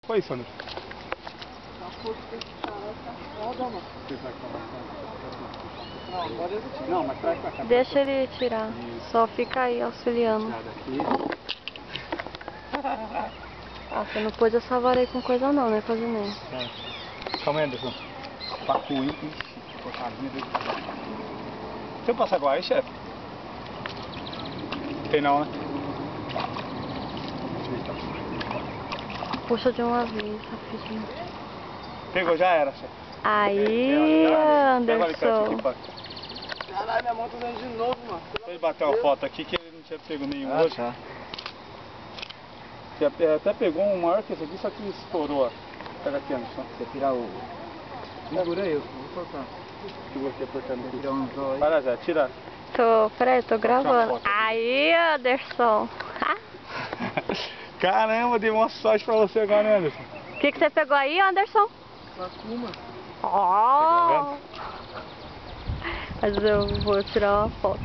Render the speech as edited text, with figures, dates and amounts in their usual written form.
Foi isso, Anderson. Não, mas traz pra cá. Deixa ele tirar. Isso. Só fica aí auxiliando. Ah, você não pôde essa vara aí com coisa não, né, Casinei? Calma aí, Anderson. Pacu, hein? Tem um passaguá aí, chefe? Tem não, né? Puxa de uma vez, rapidinho. Pegou, já era, chefe. Aí, Anderson. Caralho, minha mão tá dando de novo, mano. Ele bateu uma foto aqui que ele não tinha pego nenhum hoje. Tá. Até pegou um maior que esse aqui, só que estourou, ó. Pega aqui, Anderson. Você tirar o... Segura aí, eu vou soltar. Que você apertando aqui. Tirar um zóio aí. Para, Zé, tira. Peraí, tô gravando. Aí, Anderson. Caramba, dei uma sorte pra você agora, né, Anderson? O que você pegou aí, Anderson? Pacuma. Ó! Mas eu vou tirar uma foto.